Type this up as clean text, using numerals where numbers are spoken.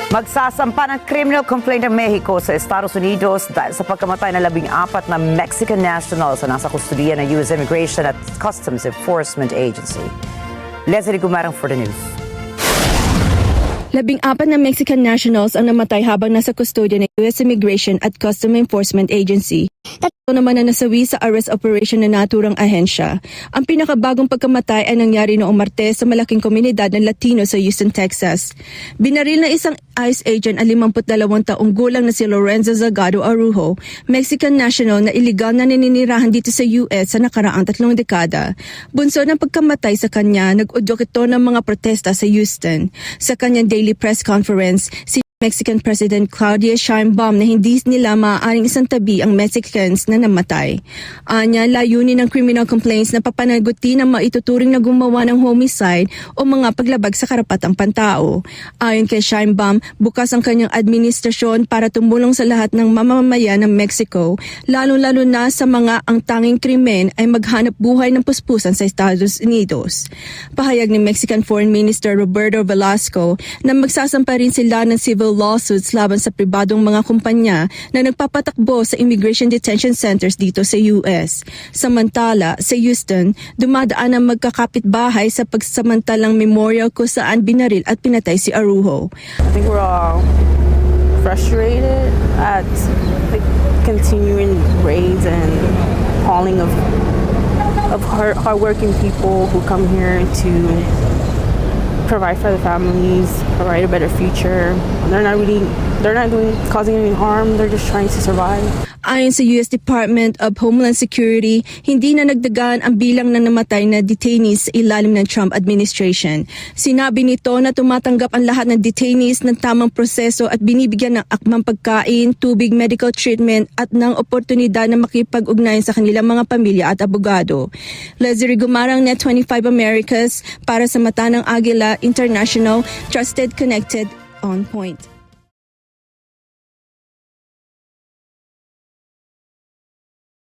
Magsasampa ng criminal complaint ang Mexico sa Estados Unidos dahil sa pagkamatay ng 14 na Mexican nationals na nasa kustudiya ng U.S. Immigration at Customs Enforcement Agency. Leslie Gumarang for the news. 14 na Mexican nationals ang namatay habang nasa kustodya ng U.S. Immigration at Customs Enforcement Agency. Tatlo naman na nasawi sa arrest operation na naturang ahensya. Ang pinakabagong pagkamatay ay nangyari noong Martes sa malaking komunidad ng Latino sa Houston, Texas. Binaril na isang ICE agent ang 52 taong gulang na si Lorenzo Zagado Arujo, Mexican national na iligal na naninirahan dito sa US sa nakaraang 3 dekada. Bunso ng pagkamatay sa kanya, nag-udyok ito ng mga protesta sa Houston. Sa kanyang daily press conference, si Mexican President Claudia Sheinbaum na hindi nila maaaring isantabi ang Mexicans na namatay. Anya, layunin ng criminal complaints na papanagutin ang maituturing na gumawa ng homicide o mga paglabag sa karapatang pantao. Ayon kay Sheinbaum, bukas ang kanyang administrasyon para tumulong sa lahat ng mamamayan ng Mexico, lalo-lalo na sa mga ang tanging krimen ay maghanap buhay ng puspusan sa Estados Unidos. Pahayag ni Mexican Foreign Minister Roberto Velasco na magsasampa rin sila ng civil lawsuits laban sa pribadong mga kumpanya na nagpapatakbo sa immigration detention centers dito sa US. Samantala, sa Houston, dumadaan ang magkakapitbahay sa pagsamantalang memorial kung saan binaril at pinatay si Arujo. I think we're all frustrated at the continuing raids and hauling of hardworking people who come here to provide for the families, provide a better future. They're not causing any harm. They're just trying to survive. Ayon sa US Department of Homeland Security, hindi na nagdagan ang bilang na namatay na detainees sa ilalim ng Trump administration. Sinabi nito na tumatanggap ang lahat ng detainees ng tamang proseso at binibigyan ng akmang pagkain, tubig, medical treatment at ng oportunidad na makipag-ugnayan sa kanilang mga pamilya at abogado. Leslie Gumarang, Net 25 Americas, para sa Mata ng Agila International, Trusted, Connected, On Point.